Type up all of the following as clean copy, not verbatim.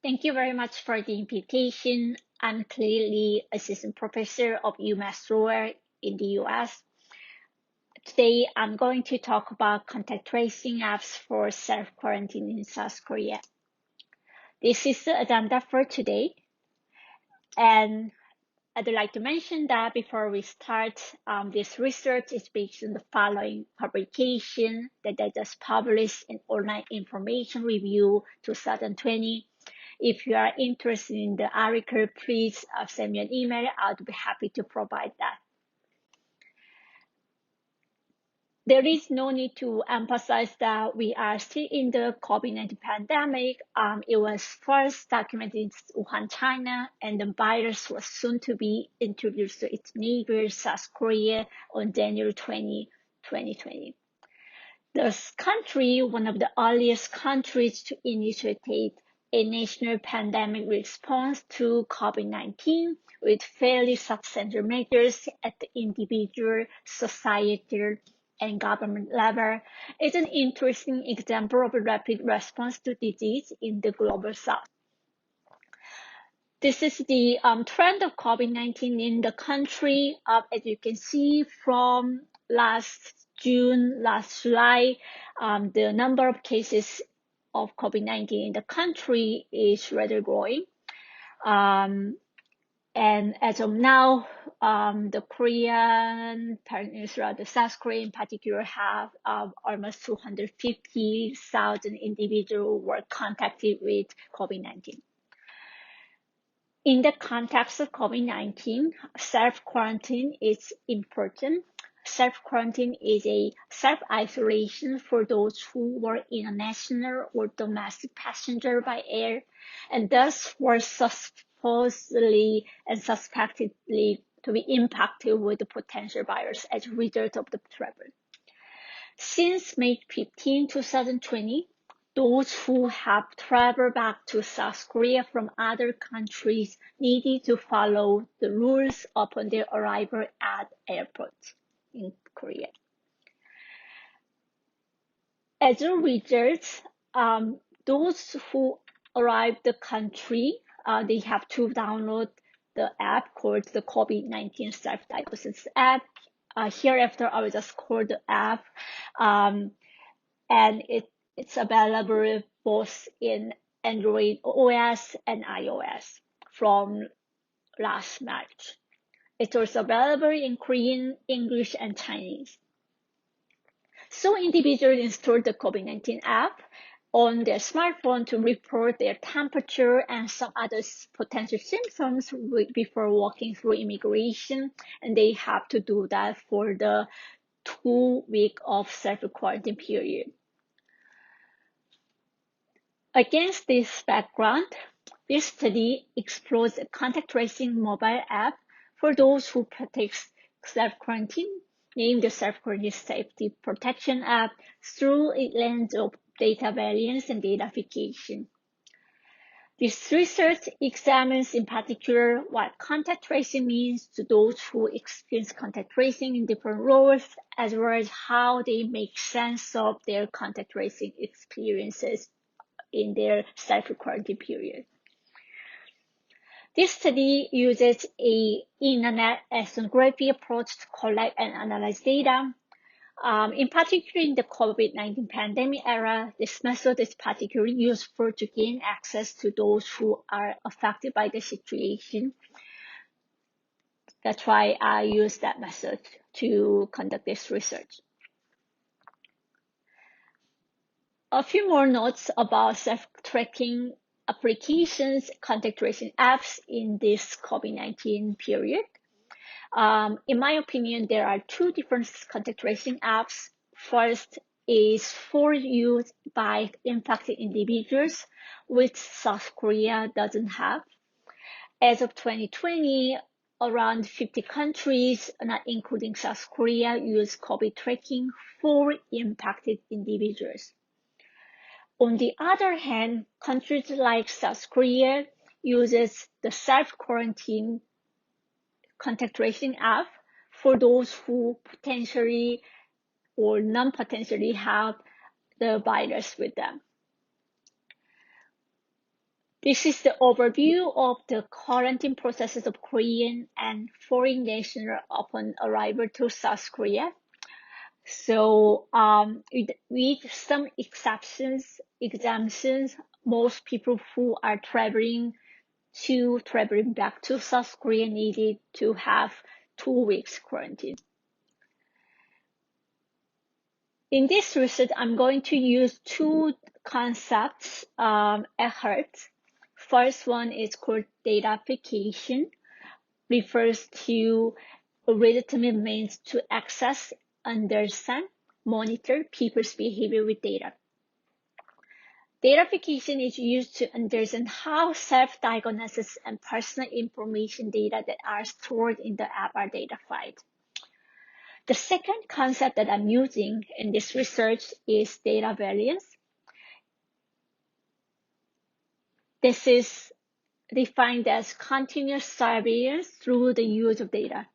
Thank you very much for the invitation. I'm clearly assistant professor of UMass Lowell in the US. Today, I'm going to talk about contact tracing apps for self-quarantine in South Korea. This is the agenda for today. And I'd like to mention that before we start, this research is based on the following publication that I just published in Online Information Review 2020. If you are interested in the article, please send me an email. I'll be happy to provide that. There is no need to emphasize that we are still in the COVID-19 pandemic. It was first documented in Wuhan, China, and the virus was soon to be introduced to its neighbor, South Korea, on January 20, 2020. This country, one of the earliest countries to initiate a national pandemic response to COVID-19 with fairly substantial measures at the individual, societal, and government level, is an interesting example of a rapid response to disease in the global south. This is the trend of COVID-19 in the country. As you can see from last June, last July, the number of cases of COVID-19 in the country is rather growing. And as of now, the Korean Peninsula, the South Korea in particular, have almost 250,000 individuals were contacted with COVID-19. In the context of COVID-19, self-quarantine is important. Self-quarantine is a self-isolation for those who were international or domestic passenger by air and thus were supposedly and suspectedly to be impacted with the potential virus as a result of the travel. Since May 15, 2020, those who have traveled back to South Korea from other countries needed to follow the rules upon their arrival at airports in Korea. As a result, those who arrive the country, they have to download the app called the COVID-19 self-diagnosis app. Hereafter, I will just call the app, and it's available both in Android OS and iOS from last March. It's also available in Korean, English, and Chinese. So individuals install the COVID-19 app on their smartphone to report their temperature and some other potential symptoms before walking through immigration, and they have to do that for the 2-week of self-quarantine period. Against this background, this study explores a contact tracing mobile app for those who practice self-quarantine, named the Self-Quarantine Safety Protection App, through a lens of dataveillance and datafication. This research examines in particular what contact tracing means to those who experience contact tracing in different roles, as well as how they make sense of their contact tracing experiences in their self-quarantine period. This study uses an internet ethnography approach to collect and analyze data. In particular, in the COVID-19 pandemic era, this method is particularly useful to gain access to those who are affected by the situation. That's why I use that method to conduct this research. A few more notes about self-tracking applications, contact tracing apps in this COVID-19 period. In my opinion, there are two different contact tracing apps. First is for use by infected individuals, which South Korea doesn't have. As of 2020, around 50 countries, not including South Korea, use COVID tracking for impacted individuals. On the other hand, countries like South Korea uses the self-quarantine contact tracing app for those who potentially or non-potentially have the virus with them. This is the overview of the quarantine processes of Korean and foreign nationals upon arrival to South Korea. So with some exemptions, most people who are traveling back to South Korea needed to have 2 weeks quarantine. In this research, I'm going to use two concepts at heart. First one is called datafication, refers to a legitimate means to access, understand, monitor people's behavior with data. Datafication is used to understand how self-diagnosis and personal information data that are stored in the app are datafied. The second concept that I'm using in this research is dataveillance. This is defined as continuous surveillance through the use of data.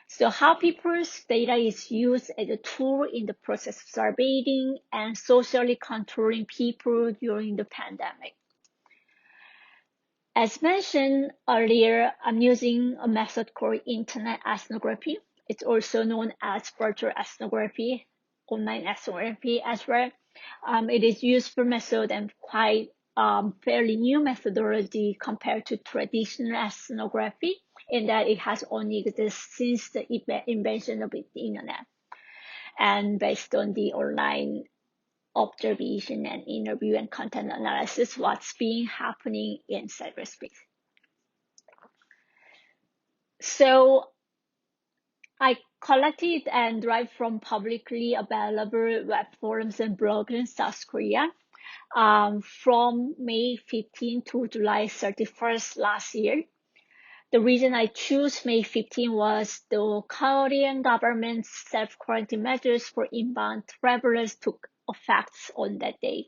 So how people's data is used as a tool in the process of surveying and socially controlling people during the pandemic. As mentioned earlier, I'm using a method called internet ethnography. It's also known as virtual ethnography, online ethnography as well. It is useful method and quite fairly new methodology compared to traditional ethnography in that it has only existed since the invention of the internet and based on the online observation and interview and content analysis, what's been happening in cyberspace. So I collected and derived from publicly available web forums and blogs in South Korea from May 15 to July 31st last year. The reason I chose May 15 was the Korean government's self-quarantine measures for inbound travelers took effect on that day.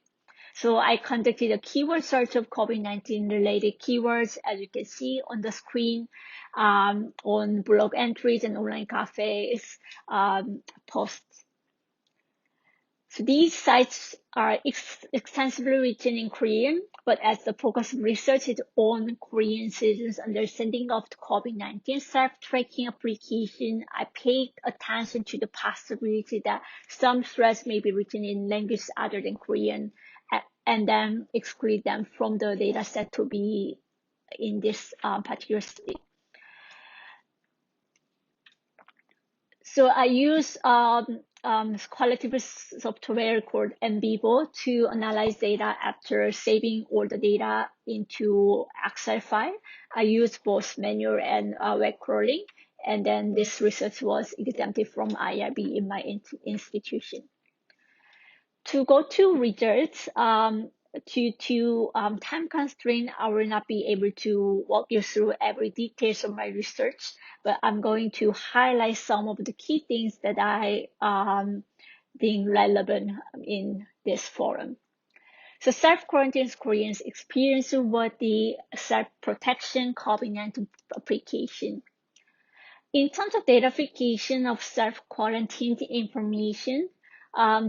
So I conducted a keyword search of COVID-19 related keywords, as you can see on the screen, on blog entries and online cafes posts. So these sites are extensively written in Korean, but as the focus of research is on Korean citizens' understanding of the COVID-19 self-tracking application, I paid attention to the possibility that some threads may be written in languages other than Korean, and then exclude them from the data set to be in this particular study. So I use qualitative software called NVivo to analyze data after saving all the data into Excel file. I use both manual and web crawling, and then this research was exempted from IRB in my institution. To go to results, due to time constraint, I will not be able to walk you through every details of my research, but I'm going to highlight some of the key things that I think relevant in this forum. So self-quarantine Koreans experience what the self-protection COVID-19 application. In terms of datafication of self-quarantined information,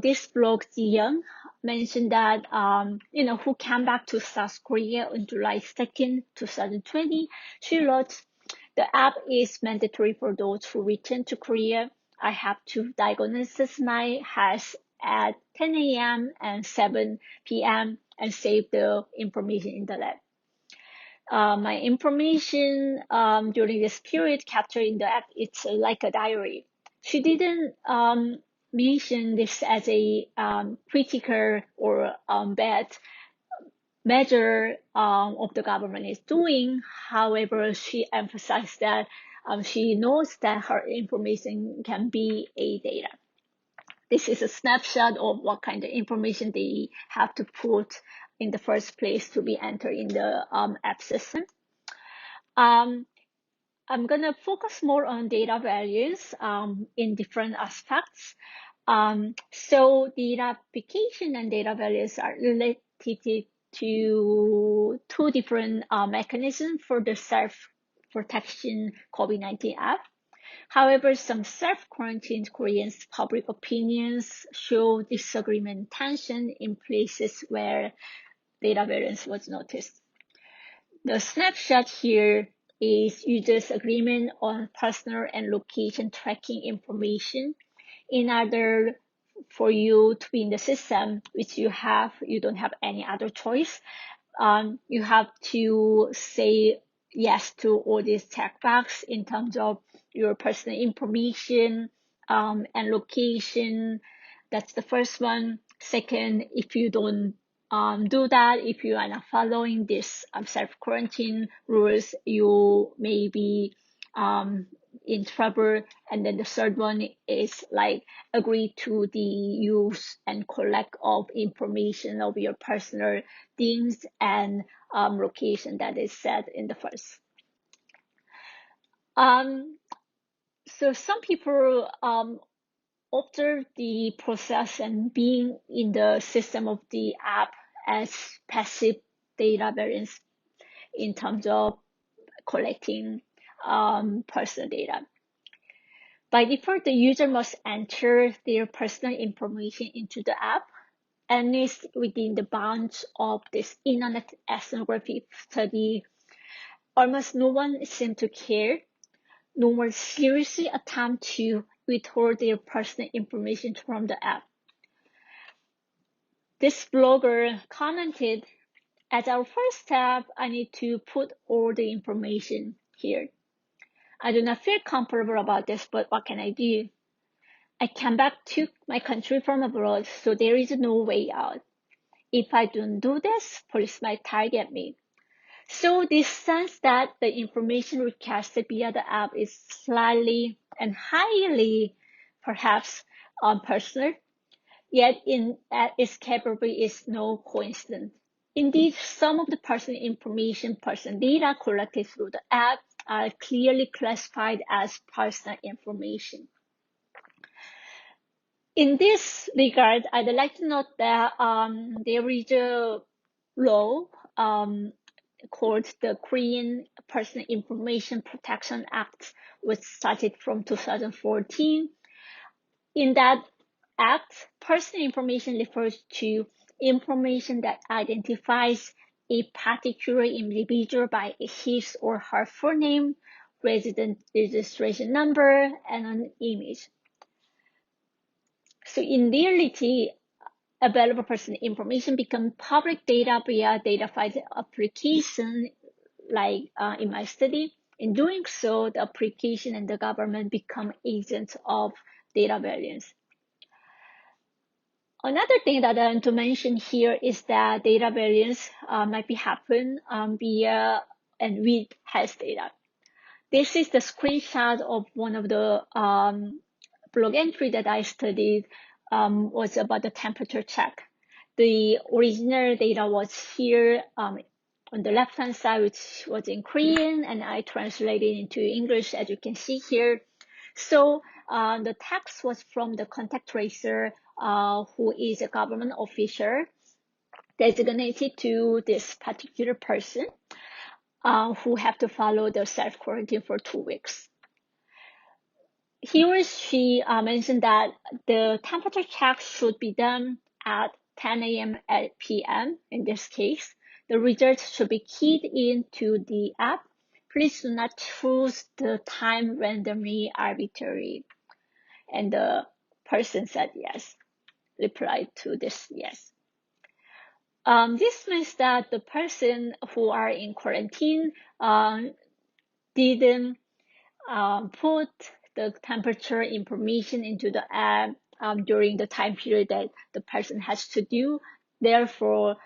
this blog, Jiyoung, mentioned that, who came back to South Korea on July 2nd, 2020. She wrote, the app is mandatory for those who return to Korea. I have to diagnose my health at 10 a.m. and 7 p.m. and save the information in the lab. My information during this period captured in the app, it's like a diary. She didn't mention this as a critical or bad measure of the government is doing. However, she emphasized that she knows that her information can be a data. This is a snapshot of what kind of information they have to put in the first place to be entered in the app system. I'm going to focus more on data values in different aspects. So data application and data values are related to two different mechanisms for the self-protection COVID-19 app. However, some self-quarantined Koreans' public opinions show disagreement and tension in places where data variance was noticed. The snapshot here is users' agreement on personal and location tracking information. In order for you to be in the system, which you don't have any other choice. You have to say yes to all these checkbox in terms of your personal information and location. That's the first one. Second, if you don't do that, if you are not following this self-quarantine rules, you may be in trouble. And then the third one is like agree to the use and collect of information of your personal things and location that is set in the first. So some people observe the process and being in the system of the app as passive data variance in terms of collecting personal data. By default, the user must enter their personal information into the app, and is within the bounds of this internet ethnography study. Almost no one seemed to care. No one seriously attempt to withhold their personal information from the app. This blogger commented, as our first step, I need to put all the information here. I do not feel comfortable about this, but what can I do? I came back to my country from abroad, so there is no way out. If I don't do this, police might target me. So this sense that the information requested via the app is slightly and highly, perhaps, personal, yet in its capability is no coincidence. Indeed, some of the personal information, personal data collected through the app are clearly classified as personal information. In this regard, I'd like to note that there is a law called the Korean Personal Information Protection Act, which started from 2014. In that act, personal information refers to information that identifies a particular individual by his or her full name, resident registration number, and an image. So in reality, available personal information become public data via datafied application, like in my study. In doing so, the application and the government become agents of dataveillance. Another thing that I want to mention here is that dataveillance might be happen via and with health data. This is the screenshot of one of the blog entry that I studied was about the temperature check. The original data was here on the left-hand side, which was in Korean, and I translated into English, as you can see here. So the text was from the contact tracer, who is a government official designated to this particular person, who have to follow the self-quarantine for 2 weeks. He or she mentioned that the temperature check should be done at 10 a.m. at p.m. In this case, the results should be keyed into the app. Please do not choose the time randomly arbitrary. And the person said yes, replied to this yes. This means that the person who are in quarantine didn't put the temperature information into the app during the time period that the person has to do. Therefore,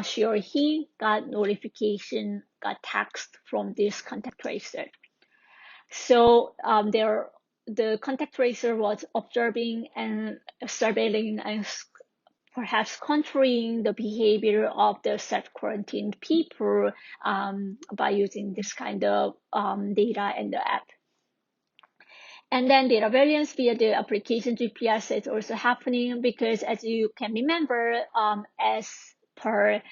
she or he got notification, got text from this contact tracer. So the contact tracer was observing and surveilling and perhaps controlling the behavior of the self-quarantined people by using this kind of data in the app. And then data variance via the application GPS is also happening because, as you can remember, as per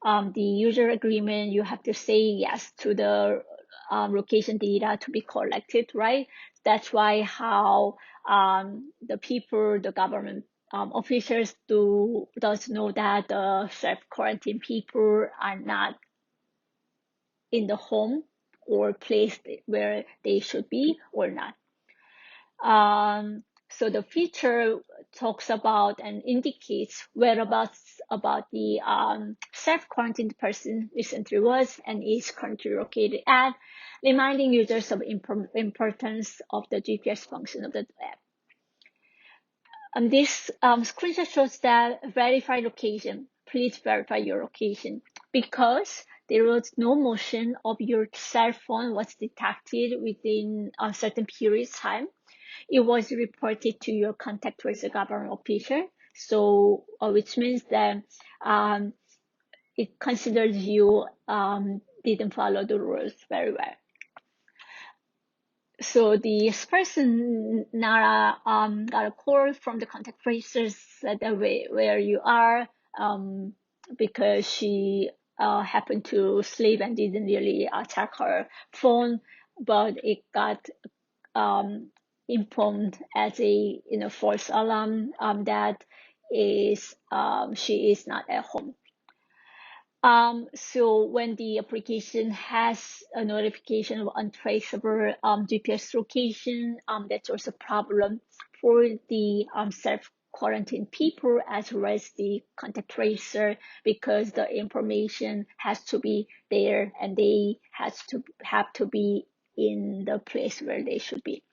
the user agreement, you have to say yes to the location data to be collected, right? That's why how the people, the government officials does know that the self-quarantine people are not in the home or place where they should be or not. So the feature talks about and indicates whereabouts about the self-quarantined person recently was and is currently located at, reminding users of importance of the GPS function of the app. This screenshot shows that verify location. Please verify your location because there was no motion of your cell phone was detected within a certain period of time. It was reported to your contact tracer government official, so which means that it considers you didn't follow the rules very well. So this person got a call from the contact tracers that where you are because she happened to sleep and didn't really check her phone, but it got informed as a false alarm that is she is not at home. So when the application has a notification of untraceable GPS location, that's also a problem for the self-quarantine people as well as the contact tracer because the information has to be there and they have to be in the place where they should be.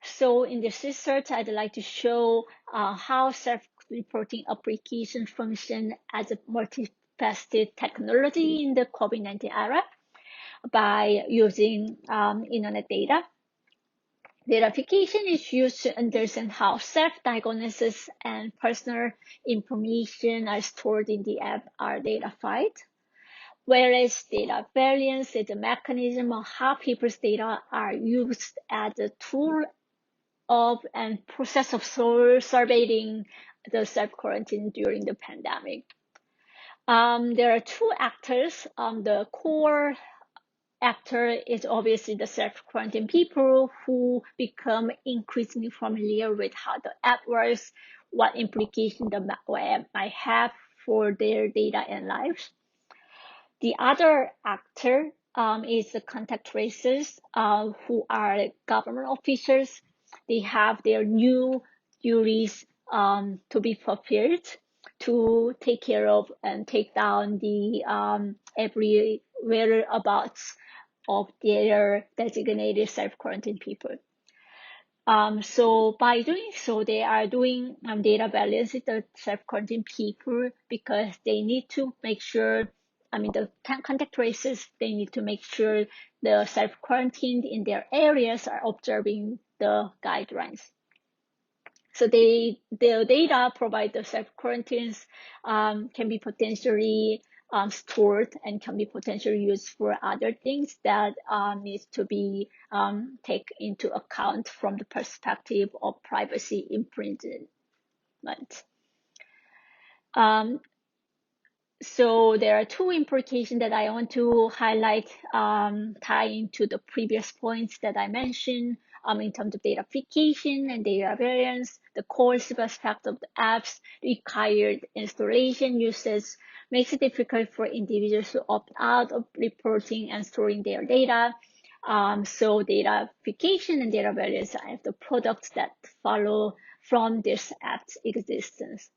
So in this research, I'd like to show how self-reporting applications function as a multifaceted technology in the COVID-19 era by using internet data. Datafication is used to understand how self-diagnosis and personal information are stored in the app are datafied, whereas dataveillance is a mechanism of how people's data are used as a tool of and process of surveying the self-quarantine during the pandemic. There are two actors. The core actor is obviously the self-quarantine people who become increasingly familiar with how the app works, what implication the app might have for their data and lives. The other actor is the contact tracers who are government officials. They have their new duties to be fulfilled to take care of and take down the every whereabouts of their designated self-quarantine people. So by doing so, they are doing data balance with the self-quarantine people because they need to make sure, the contact tracers, they need to make sure the self-quarantined in their areas are observing the guidelines. So the data provided the self-quarantines can be potentially stored and can be potentially used for other things that needs to be taken into account from the perspective of privacy infringement. So there are two implications that I want to highlight, tying to the previous points that I mentioned in terms of datafication and data variance. The core aspect of the app's required installation uses makes it difficult for individuals to opt out of reporting and storing their data. So datafication and data variance are the products that follow from this app's existence.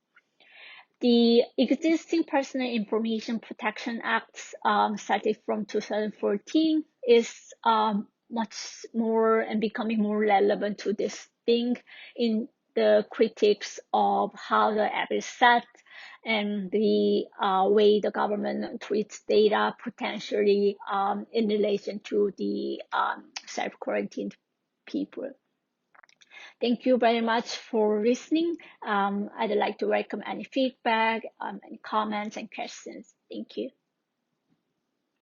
The existing Personal Information Protection Act, started from 2014, is much more and becoming more relevant to this thing in the critics of how the app is set and the way the government treats data potentially in relation to the self-quarantined people. Thank you very much for listening. I'd like to welcome any feedback, any comments and questions. Thank you.